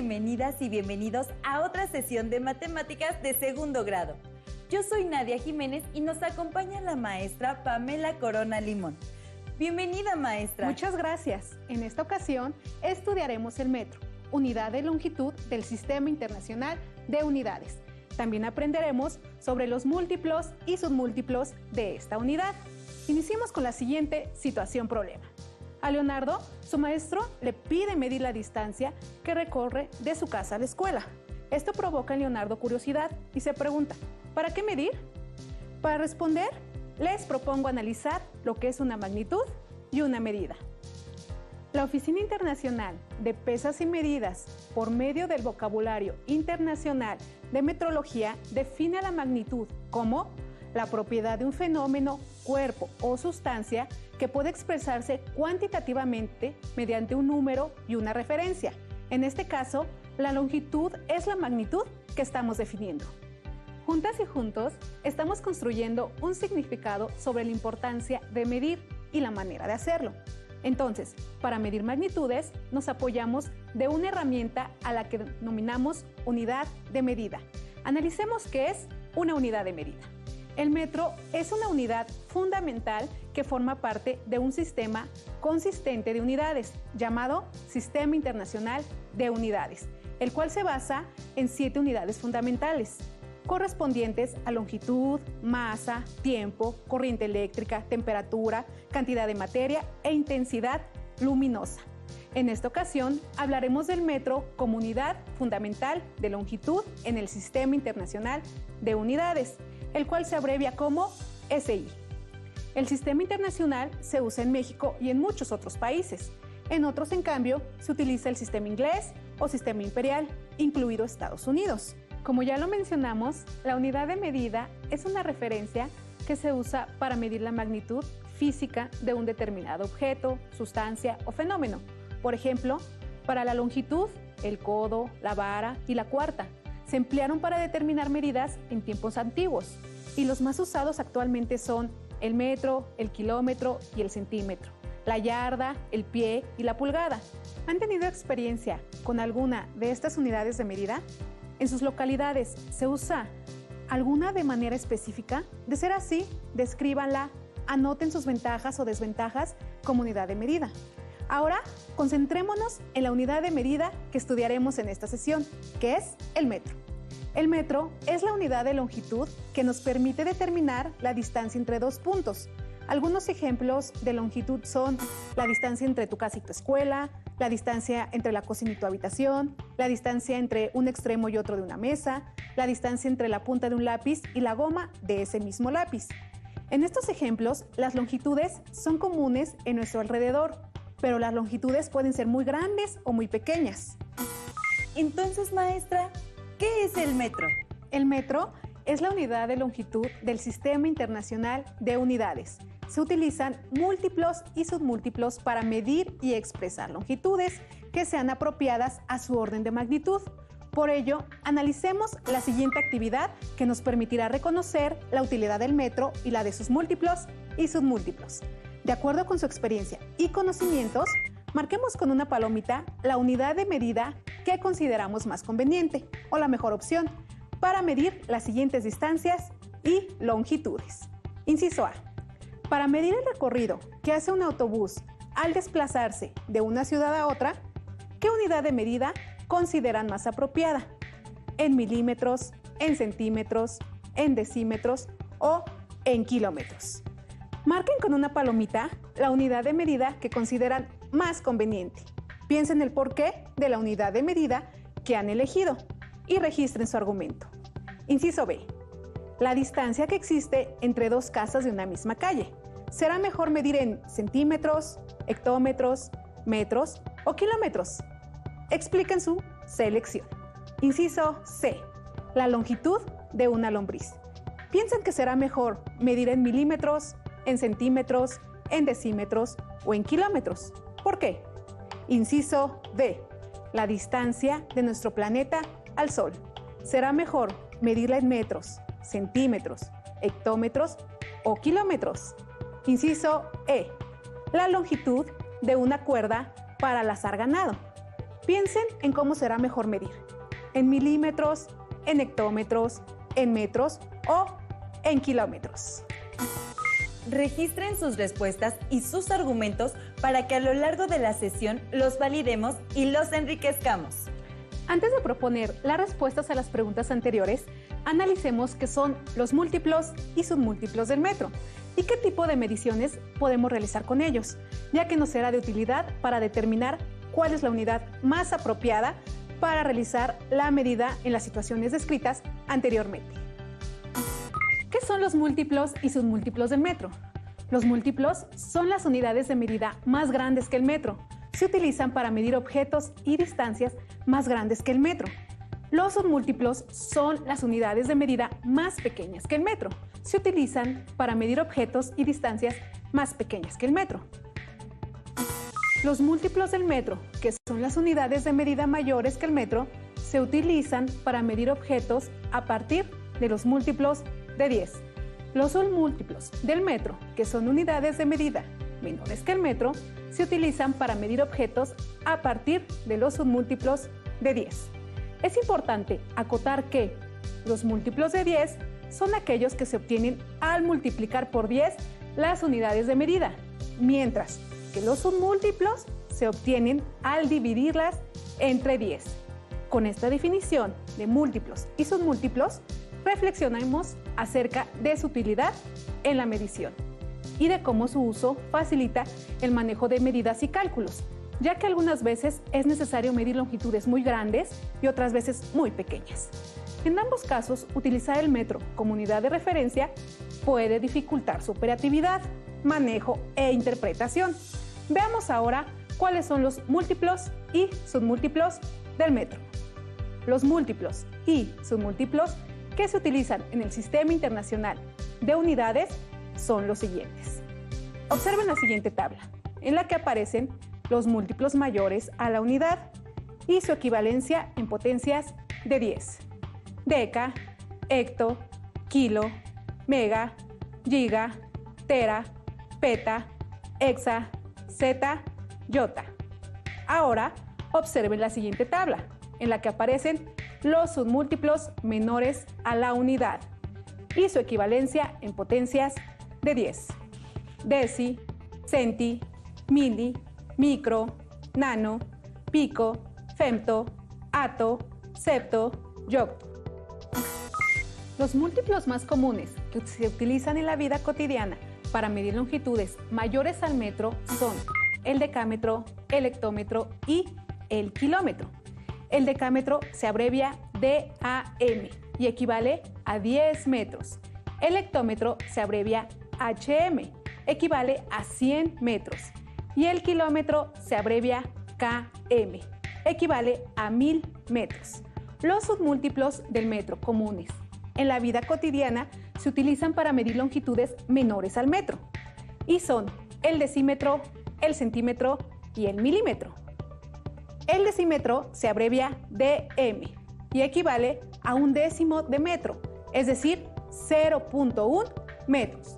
bienvenidas y bienvenidos a otra sesión de matemáticas de segundo grado. Yo soy Nadia Jiménez y nos acompaña la maestra Pamela Corona Limón. Bienvenida, maestra. Muchas gracias. En esta ocasión estudiaremos el metro, unidad de longitud del Sistema Internacional de Unidades. También aprenderemos sobre los múltiplos y submúltiplos de esta unidad. Iniciemos con la siguiente situación-problema. A Leonardo, su maestro le pide medir la distancia que recorre de su casa a la escuela. Esto provoca en Leonardo curiosidad y se pregunta, ¿para qué medir? Para responder, les propongo analizar lo que es una magnitud y una medida. La Oficina Internacional de Pesas y Medidas, por medio del vocabulario internacional de metrología, define la magnitud como la propiedad de un fenómeno, cuerpo o sustancia que puede expresarse cuantitativamente mediante un número y una referencia. En este caso, la longitud es la magnitud que estamos definiendo. Juntas y juntos, estamos construyendo un significado sobre la importancia de medir y la manera de hacerlo. Entonces, para medir magnitudes, nos apoyamos de una herramienta a la que denominamos unidad de medida. Analicemos qué es una unidad de medida. El metro es una unidad fundamental que forma parte de un sistema consistente de unidades llamado Sistema Internacional de Unidades, el cual se basa en 7 unidades fundamentales, correspondientes a longitud, masa, tiempo, corriente eléctrica, temperatura, cantidad de materia e intensidad luminosa. En esta ocasión hablaremos del metro como unidad fundamental de longitud en el Sistema Internacional de Unidades, el cual se abrevia como SI. El Sistema Internacional se usa en México y en muchos otros países. En otros, en cambio, se utiliza el sistema inglés o sistema imperial, incluido Estados Unidos. Como ya lo mencionamos, la unidad de medida es una referencia que se usa para medir la magnitud física de un determinado objeto, sustancia o fenómeno. Por ejemplo, para la longitud, el codo, la vara y la cuarta se emplearon para determinar medidas en tiempos antiguos y los más usados actualmente son el metro, el kilómetro y el centímetro, la yarda, el pie y la pulgada. ¿Han tenido experiencia con alguna de estas unidades de medida? ¿En sus localidades se usa alguna de manera específica? De ser así, descríbanla, anoten sus ventajas o desventajas como unidad de medida. Ahora, concentrémonos en la unidad de medida que estudiaremos en esta sesión, que es el metro. El metro es la unidad de longitud que nos permite determinar la distancia entre dos puntos. Algunos ejemplos de longitud son la distancia entre tu casa y tu escuela, la distancia entre la cocina y tu habitación, la distancia entre un extremo y otro de una mesa, la distancia entre la punta de un lápiz y la goma de ese mismo lápiz. En estos ejemplos, las longitudes son comunes en nuestro alrededor, pero las longitudes pueden ser muy grandes o muy pequeñas. Entonces, maestra, ¿qué es el metro? El metro es la unidad de longitud del Sistema Internacional de Unidades. Se utilizan múltiplos y submúltiplos para medir y expresar longitudes que sean apropiadas a su orden de magnitud. Por ello, analicemos la siguiente actividad que nos permitirá reconocer la utilidad del metro y la de sus múltiplos y submúltiplos. De acuerdo con su experiencia y conocimientos, marquemos con una palomita la unidad de medida que consideramos más conveniente o la mejor opción para medir las siguientes distancias y longitudes. Inciso A. Para medir el recorrido que hace un autobús al desplazarse de una ciudad a otra, ¿qué unidad de medida consideran más apropiada? ¿En milímetros, en centímetros, en decímetros o en kilómetros? Marquen con una palomita la unidad de medida que consideran más conveniente. Piensen el porqué de la unidad de medida que han elegido y registren su argumento. Inciso B. La distancia que existe entre dos casas de una misma calle. ¿Será mejor medir en centímetros, hectómetros, metros o kilómetros? Expliquen su selección. Inciso C. La longitud de una lombriz. ¿Piensan que será mejor medir en milímetros, en centímetros, en decímetros o en kilómetros? ¿Por qué? Inciso D. La distancia de nuestro planeta al Sol. ¿Será mejor medirla en metros, centímetros, hectómetros o kilómetros? Inciso E. La longitud de una cuerda para lazar ganado. Piensen en cómo será mejor medir: en milímetros, en hectómetros, en metros o en kilómetros. Registren sus respuestas y sus argumentos para que a lo largo de la sesión los validemos y los enriquezcamos. Antes de proponer las respuestas a las preguntas anteriores, analicemos qué son los múltiplos y submúltiplos del metro y qué tipo de mediciones podemos realizar con ellos, ya que nos será de utilidad para determinar cuál es la unidad más apropiada para realizar la medida en las situaciones descritas anteriormente. ¿Qué son los múltiplos y submúltiplos del metro? Los múltiplos son las unidades de medida más grandes que el metro. Se utilizan para medir objetos y distancias más grandes que el metro. Los submúltiplos son las unidades de medida más pequeñas que el metro. Se utilizan para medir objetos y distancias más pequeñas que el metro. Los múltiplos del metro, que son las unidades de medida mayores que el metro, se utilizan para medir objetos a partir de los múltiplos de 10. Los submúltiplos del metro, que son unidades de medida menores que el metro, se utilizan para medir objetos a partir de los submúltiplos de 10. Es importante acotar que los múltiplos de 10 son aquellos que se obtienen al multiplicar por 10 las unidades de medida, mientras que los submúltiplos se obtienen al dividirlas entre 10. Con esta definición de múltiplos y submúltiplos, reflexionemos acerca de su utilidad en la medición y de cómo su uso facilita el manejo de medidas y cálculos, ya que algunas veces es necesario medir longitudes muy grandes y otras veces muy pequeñas. En ambos casos, utilizar el metro como unidad de referencia puede dificultar su operatividad, manejo e interpretación. Veamos ahora cuáles son los múltiplos y submúltiplos del metro. Los múltiplos y submúltiplos que se utilizan en el Sistema Internacional de Unidades son los siguientes. Observen la siguiente tabla, en la que aparecen los múltiplos mayores a la unidad y su equivalencia en potencias de 10. Deca, hecto, kilo, mega, giga, tera, peta, hexa, zeta, yota. Ahora, observen la siguiente tabla, en la que aparecen los submúltiplos menores a la unidad y su equivalencia en potencias de 10. Deci, centi, mili, micro, nano, pico, femto, ato, septo, yocto. Los múltiplos más comunes que se utilizan en la vida cotidiana para medir longitudes mayores al metro son el decámetro, el hectómetro y el kilómetro. El decámetro se abrevia DAM y equivale a 10 metros. El hectómetro se abrevia HM, equivale a 100 metros. Y el kilómetro se abrevia KM, equivale a 1000 metros. Los submúltiplos del metro comunes en la vida cotidiana se utilizan para medir longitudes menores al metro y son el decímetro, el centímetro y el milímetro. El decímetro se abrevia DM y equivale a 1/10 de metro, es decir, 0.1 metros.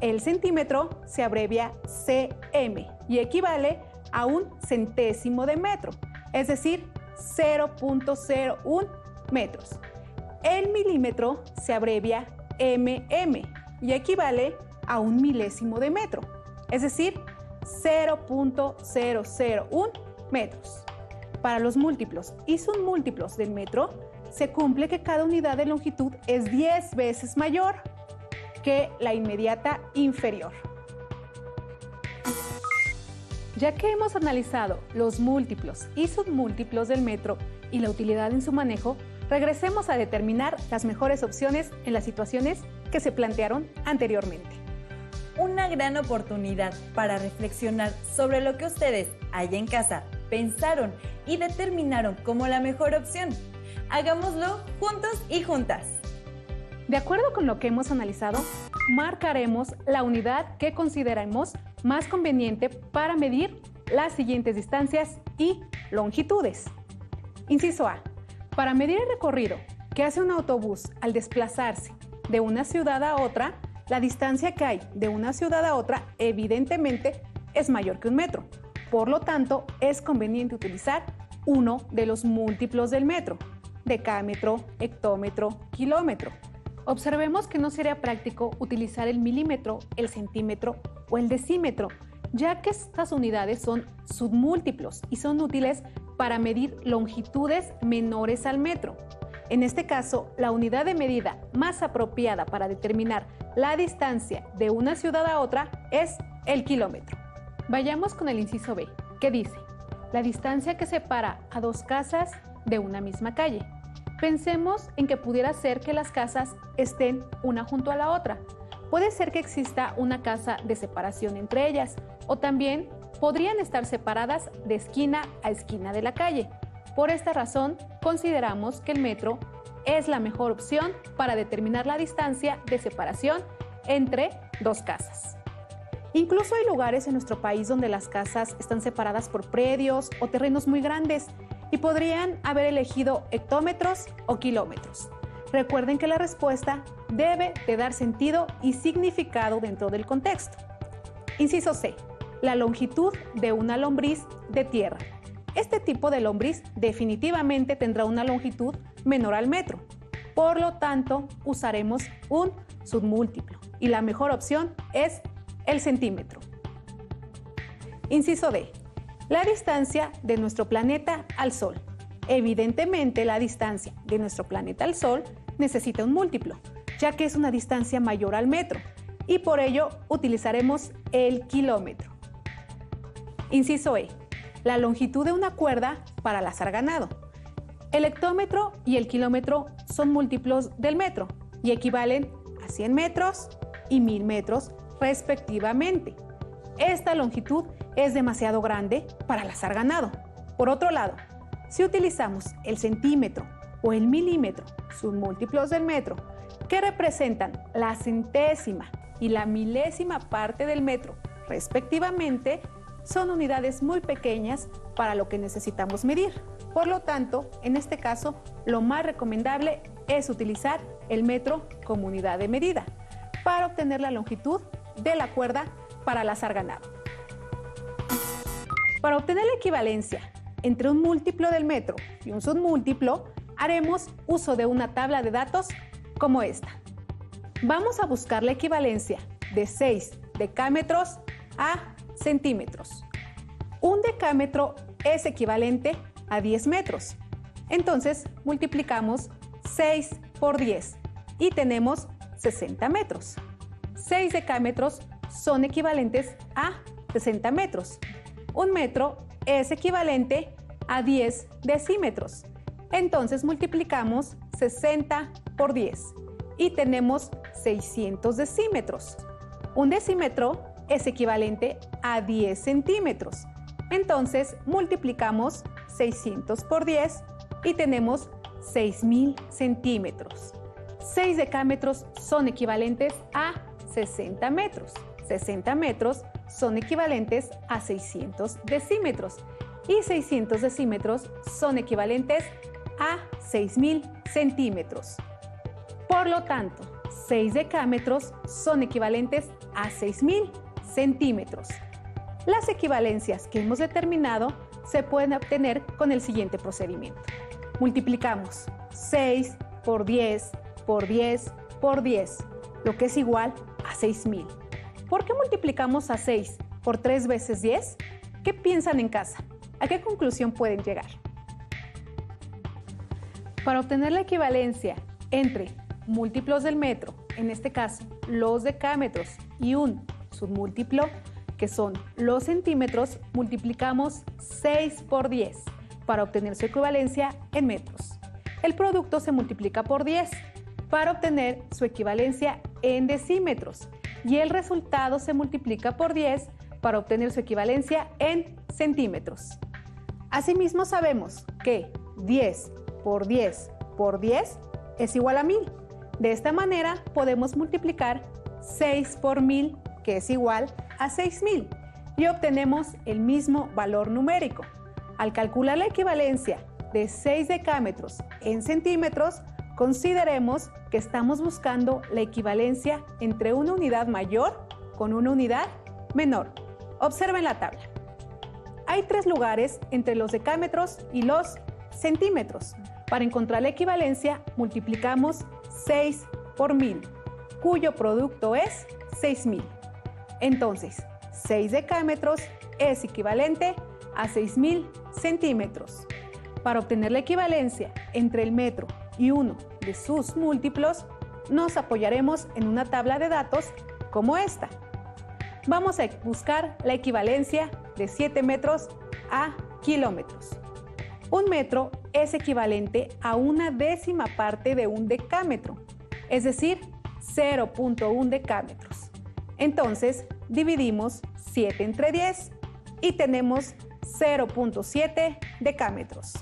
El centímetro se abrevia CM y equivale a 1/1000 de metro, es decir, 0.01 metros. El milímetro se abrevia MM y equivale a 1/1000 de metro, es decir, 0.001 metros. Para los múltiplos y submúltiplos del metro, se cumple que cada unidad de longitud es 10 veces mayor que la inmediata inferior. Ya que hemos analizado los múltiplos y submúltiplos del metro y la utilidad en su manejo, regresemos a determinar las mejores opciones en las situaciones que se plantearon anteriormente. Una gran oportunidad para reflexionar sobre lo que ustedes allá en casa pensaron y determinaron como la mejor opción. Hagámoslo juntos y juntas. De acuerdo con lo que hemos analizado, marcaremos la unidad que consideremos más conveniente para medir las siguientes distancias y longitudes. Inciso A. Para medir el recorrido que hace un autobús al desplazarse de una ciudad a otra, la distancia que hay de una ciudad a otra evidentemente es mayor que un metro. Por lo tanto, es conveniente utilizar uno de los múltiplos del metro: decámetro, hectómetro, kilómetro. Observemos que no sería práctico utilizar el milímetro, el centímetro o el decímetro, ya que estas unidades son submúltiplos y son útiles para medir longitudes menores al metro. En este caso, la unidad de medida más apropiada para determinar la distancia de una ciudad a otra es el kilómetro. Vayamos con el inciso B, que dice: la distancia que separa a dos casas de una misma calle. Pensemos en que pudiera ser que las casas estén una junto a la otra. Puede ser que exista una casa de separación entre ellas, o también podrían estar separadas de esquina a esquina de la calle. Por esta razón, consideramos que el metro es la mejor opción para determinar la distancia de separación entre dos casas. Incluso hay lugares en nuestro país donde las casas están separadas por predios o terrenos muy grandes y podrían haber elegido hectómetros o kilómetros. Recuerden que la respuesta debe de dar sentido y significado dentro del contexto. Inciso C. La longitud de una lombriz de tierra. Este tipo de lombriz definitivamente tendrá una longitud menor al metro. Por lo tanto, usaremos un submúltiplo y la mejor opción es el centímetro. Inciso D. La distancia de nuestro planeta al Sol. Evidentemente, la distancia de nuestro planeta al Sol necesita un múltiplo, ya que es una distancia mayor al metro, y por ello utilizaremos el kilómetro. Inciso E. La longitud de una cuerda para lazar ganado. El hectómetro y el kilómetro son múltiplos del metro y equivalen a 100 metros y 1000 metros respectivamente. Esta longitud es demasiado grande para lazar ganado. Por otro lado, si utilizamos el centímetro o el milímetro, submúltiplos del metro, que representan la centésima y la milésima parte del metro respectivamente, son unidades muy pequeñas para lo que necesitamos medir. Por lo tanto, en este caso, lo más recomendable es utilizar el metro como unidad de medida para obtener la longitud de la cuerda para lazar ganado. Para obtener la equivalencia entre un múltiplo del metro y un submúltiplo, haremos uso de una tabla de datos como esta. Vamos a buscar la equivalencia de 6 decámetros a centímetros. Un decámetro es equivalente a 10 metros. Entonces, multiplicamos 6 por 10 y tenemos 60 metros. 6 decámetros son equivalentes a 60 metros. Un metro es equivalente a 10 decímetros. Entonces, multiplicamos 60 por 10 y tenemos 600 decímetros. Un decímetro es equivalente a 10 centímetros. Entonces, multiplicamos 600 por 10 y tenemos 6000 centímetros. 6 decámetros son equivalentes a 60 metros. 60 metros son equivalentes a 600 decímetros. Y 600 decímetros son equivalentes a 6000 centímetros. Por lo tanto, 6 decámetros son equivalentes a 6000 centímetros. Las equivalencias que hemos determinado se pueden obtener con el siguiente procedimiento. Multiplicamos 6 por 10 por 10 por 10, lo que es igual a 6000. ¿Por qué multiplicamos a 6 por 3 veces 10? ¿Qué piensan en casa? ¿A qué conclusión pueden llegar? Para obtener la equivalencia entre múltiplos del metro, en este caso los decámetros, y un submúltiplo, que son los centímetros, multiplicamos 6 por 10 para obtener su equivalencia en metros. El producto se multiplica por 10 para obtener su equivalencia en decímetros y el resultado se multiplica por 10 para obtener su equivalencia en centímetros. Asimismo, sabemos que 10 por 10 por 10 es igual a 1000. De esta manera podemos multiplicar 6 por 1000, que es igual a 6000, y obtenemos el mismo valor numérico. Al calcular la equivalencia de 6 decámetros en centímetros, consideremos que estamos buscando la equivalencia entre una unidad mayor con una unidad menor. Observen la tabla. hay 3 lugares entre los decámetros y los centímetros. Para encontrar la equivalencia, multiplicamos 6 por 1000, cuyo producto es 6000. Entonces, 6 decámetros es equivalente a 6000 centímetros. Para obtener la equivalencia entre el metro y uno de sus múltiplos, nos apoyaremos en una tabla de datos como esta. Vamos a buscar la equivalencia de 7 metros a kilómetros. Un metro es equivalente a una décima parte de un decámetro, es decir, 0.1 decámetros. Entonces, dividimos 7 entre 10 y tenemos 0.7 decámetros.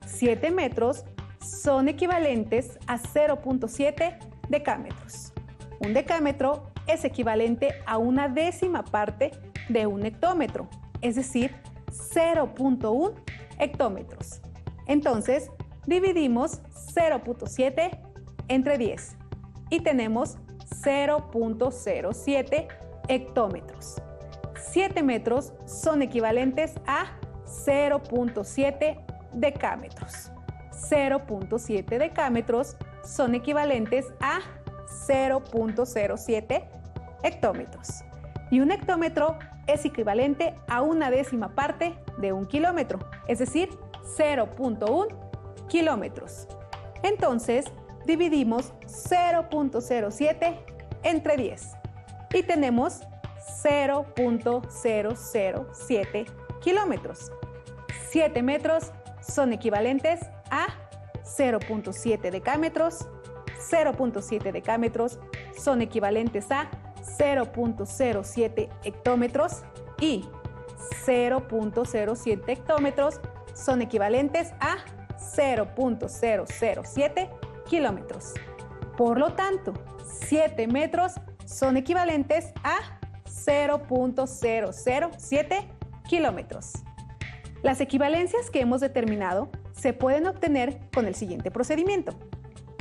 7 metros son equivalentes a 0.7 decámetros. Un decámetro es equivalente a una décima parte de un hectómetro, es decir, 0.1 hectómetros. Entonces, dividimos 0.7 entre 10 y tenemos 0.07 hectómetros. 7 metros son equivalentes a 0.7 decámetros. 0.7 decámetros son equivalentes a 0.07 hectómetros. Y un hectómetro es equivalente a una décima parte de un kilómetro, es decir, 0.1 kilómetros. Entonces, dividimos 0.07 entre 10 y tenemos 0.007 kilómetros. 7 metros son equivalentes a 0.7 decámetros. 0.7 decámetros son equivalentes a 0.07 hectómetros y 0.07 hectómetros son equivalentes a 0.007 kilómetros. Por lo tanto, 7 metros son equivalentes a 0.007 kilómetros. Las equivalencias que hemos determinado se pueden obtener con el siguiente procedimiento.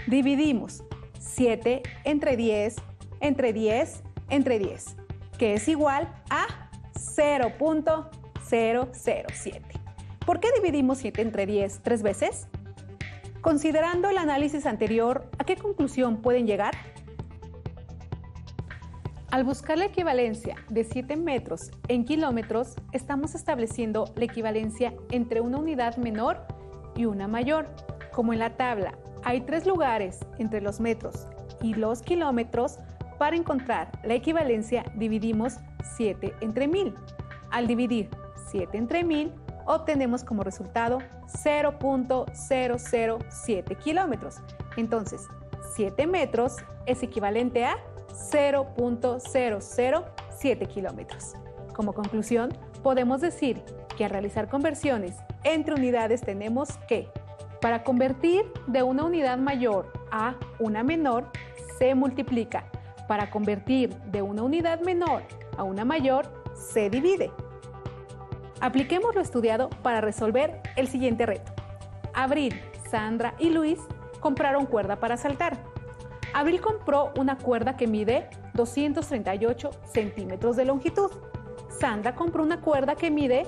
Dividimos 7 entre 10 entre 10 entre 10, que es igual a 0.007. ¿Por qué dividimos 7 entre 10 3 veces? Considerando el análisis anterior, ¿a qué conclusión pueden llegar? Al buscar la equivalencia de 7 metros en kilómetros, estamos estableciendo la equivalencia entre una unidad menor y una mayor. Como en la tabla hay 3 lugares entre los metros y los kilómetros, para encontrar la equivalencia dividimos 7 entre 1000. Al dividir 7 entre 1000, obtenemos como resultado 0.007 kilómetros. Entonces, 7 metros es equivalente a 0.007 kilómetros. Como conclusión, podemos decir que al realizar conversiones entre unidades tenemos que, para convertir de una unidad mayor a una menor, se multiplica. Para convertir de una unidad menor a una mayor, se divide. Apliquemos lo estudiado para resolver el siguiente reto. Abril, Sandra y Luis compraron cuerda para saltar. Abril compró una cuerda que mide 238 centímetros de longitud. Sandra compró una cuerda que mide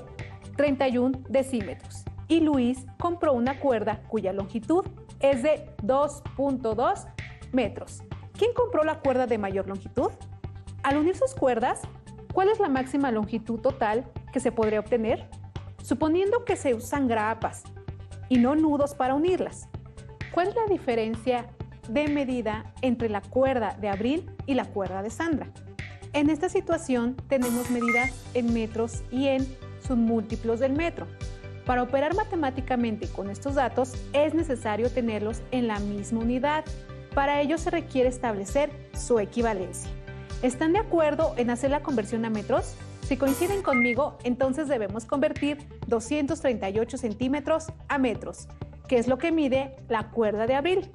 31 decímetros. Y Luis compró una cuerda cuya longitud es de 2.2 metros. ¿Quién compró la cuerda de mayor longitud? Al unir sus cuerdas, ¿cuál es la máxima longitud total que se podría obtener? Suponiendo que se usan grapas y no nudos para unirlas, ¿cuál es la diferencia de medida entre la cuerda de Abril y la cuerda de Sandra? En esta situación tenemos medidas en metros y en submúltiplos del metro. Para operar matemáticamente con estos datos es necesario tenerlos en la misma unidad. Para ello se requiere establecer su equivalencia. ¿Están de acuerdo en hacer la conversión a metros? Si coinciden conmigo, entonces debemos convertir 238 centímetros a metros, que es lo que mide la cuerda de Abril,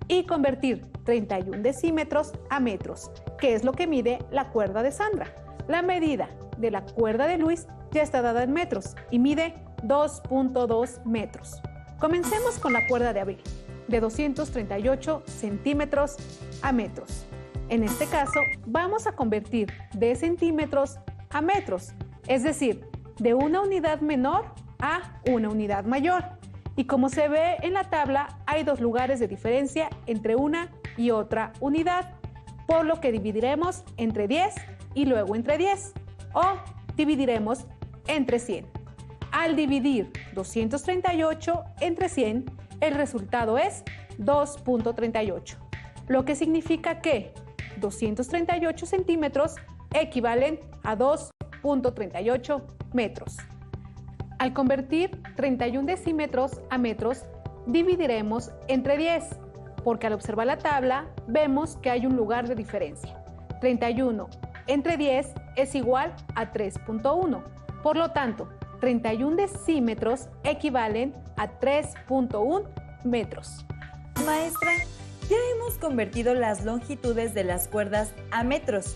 y convertir 31 decímetros a metros, que es lo que mide la cuerda de Sandra. La medida de la cuerda de Luis ya está dada en metros y mide 2.2 metros. Comencemos con la cuerda de Abril, de 238 centímetros a metros. En este caso, vamos a convertir de centímetros a metros, es decir, de una unidad menor a una unidad mayor. Y como se ve en la tabla, hay dos lugares de diferencia entre una y otra unidad, por lo que dividiremos entre 10 y luego entre 10, o dividiremos entre 100. Al dividir 238 entre 100, el resultado es 2.38, lo que significa que 238 centímetros equivalen a 2.38 metros. Al convertir 31 decímetros a metros, dividiremos entre 10, porque al observar la tabla vemos que hay un lugar de diferencia. 31 entre 10 es igual a 3.1. Por lo tanto, 31 decímetros equivalen a 3.1 metros. Maestra, ya hemos convertido las longitudes de las cuerdas a metros.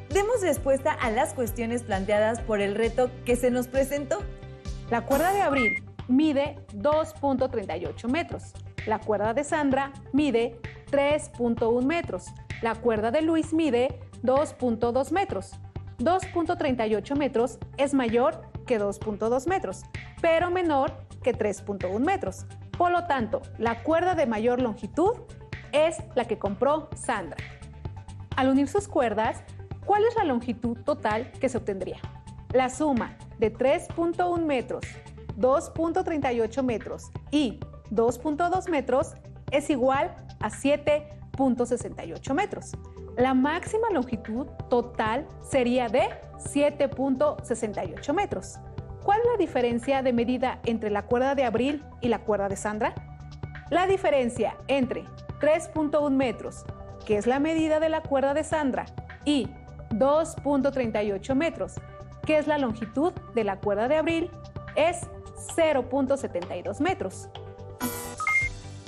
Demos respuesta a las cuestiones planteadas por el reto que se nos presentó. La cuerda de Abril mide 2.38 metros. La cuerda de Sandra mide 3.1 metros. La cuerda de Luis mide 2.2 metros. 2.38 metros es mayor que 2.2 metros, pero menor que 3.1 metros. Por lo tanto, la cuerda de mayor longitud es la que compró Sandra. Al unir sus cuerdas, ¿cuál es la longitud total que se obtendría? La suma de 3.1 metros, 2.38 metros y 2.2 metros es igual a 7.68 metros. La máxima longitud total sería de 7.68 metros. ¿Cuál es la diferencia de medida entre la cuerda de Abril y la cuerda de Sandra? La diferencia entre 3.1 metros, que es la medida de la cuerda de Sandra, y 2.38 metros, que es la longitud de la cuerda de Abril, es 0.72 metros.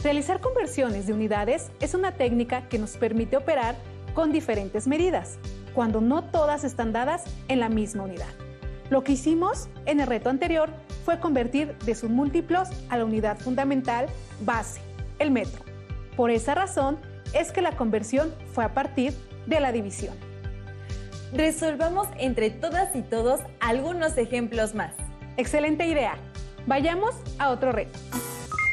Realizar conversiones de unidades es una técnica que nos permite operar con diferentes medidas, cuando no todas están dadas en la misma unidad. Lo que hicimos en el reto anterior fue convertir de sus múltiplos a la unidad fundamental base, el metro. Por esa razón es que la conversión fue a partir de la división. Resolvamos entre todas y todos algunos ejemplos más. Excelente idea. Vayamos a otro reto.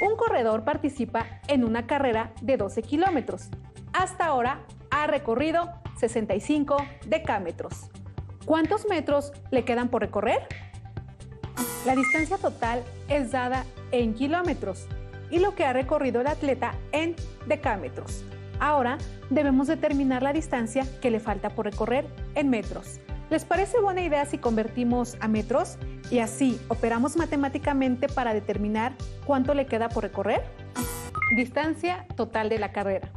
Un corredor participa en una carrera de 12 kilómetros. Hasta ahora ha recorrido 65 decámetros. ¿Cuántos metros le quedan por recorrer? La distancia total es dada en kilómetros y lo que ha recorrido el atleta en decámetros. Ahora debemos determinar la distancia que le falta por recorrer en metros. ¿Les parece buena idea si convertimos a metros y así operamos matemáticamente para determinar cuánto le queda por recorrer? Distancia total de la carrera: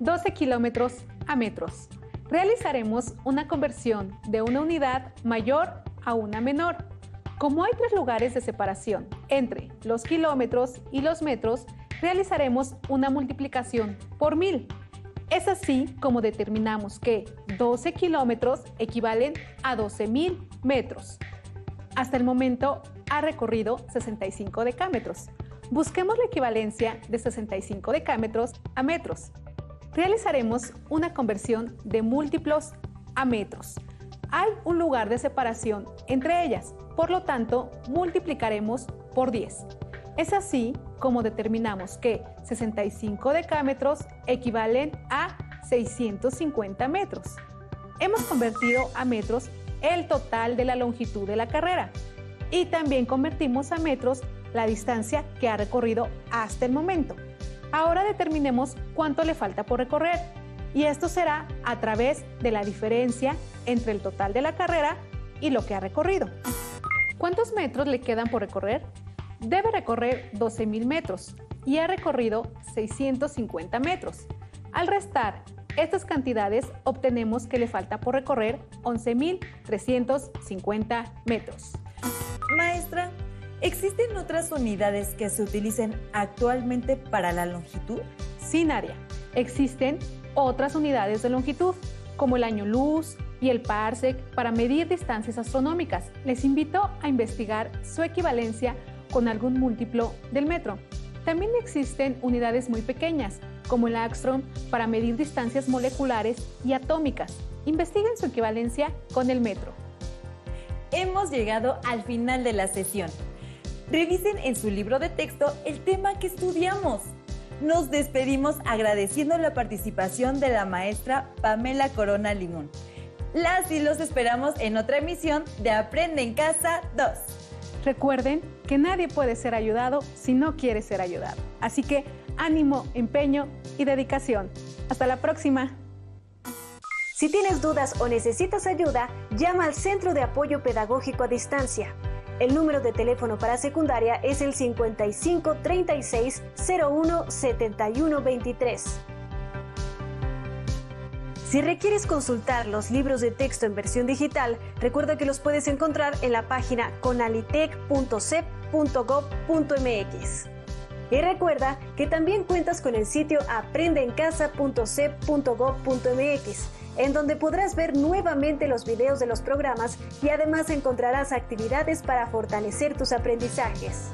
12 kilómetros a metros. Realizaremos una conversión de una unidad mayor a una menor. Como hay 3 lugares de separación entre los kilómetros y los metros, realizaremos una multiplicación por 1000. Es así como determinamos que 12 kilómetros equivalen a 12.000 metros. Hasta el momento ha recorrido 65 decámetros. Busquemos la equivalencia de 65 decámetros a metros. Realizaremos una conversión de múltiplos a metros. Hay un lugar de separación entre ellas, por lo tanto, multiplicaremos por 10. Es así como determinamos que 65 decámetros equivalen a 650 metros. Hemos convertido a metros el total de la longitud de la carrera y también convertimos a metros la distancia que ha recorrido hasta el momento. Ahora determinemos cuánto le falta por recorrer y esto será a través de la diferencia entre el total de la carrera y lo que ha recorrido. ¿Cuántos metros le quedan por recorrer? Debe recorrer 12.000 metros y ha recorrido 650 metros. Al restar estas cantidades obtenemos que le falta por recorrer 11.350 metros. Maestra, ¿existen otras unidades que se utilicen actualmente para la longitud? Sí, Nadia. Existen otras unidades de longitud, como el año luz y el parsec, para medir distancias astronómicas. Les invito a investigar su equivalencia con algún múltiplo del metro. También existen unidades muy pequeñas, como el angstrom, para medir distancias moleculares y atómicas. Investiguen su equivalencia con el metro. hemos llegado al final de la sesión. Revisen en su libro de texto el tema que estudiamos. Nos despedimos agradeciendo la participación de la maestra Pamela Corona Limón. Las y los esperamos en otra emisión de Aprende en Casa 2. Recuerden que nadie puede ser ayudado si no quiere ser ayudado. Así que ánimo, empeño y dedicación. Hasta la próxima. Si tienes dudas o necesitas ayuda, llama al Centro de Apoyo Pedagógico a Distancia. El número de teléfono para secundaria es el 55 36 01 71 23. Si requieres consultar los libros de texto en versión digital, recuerda que los puedes encontrar en la página conalitec.cep.gov.mx. Y recuerda que también cuentas con el sitio aprendeencasa.cep.gov.mx, en donde podrás ver nuevamente los videos de los programas y además encontrarás actividades para fortalecer tus aprendizajes.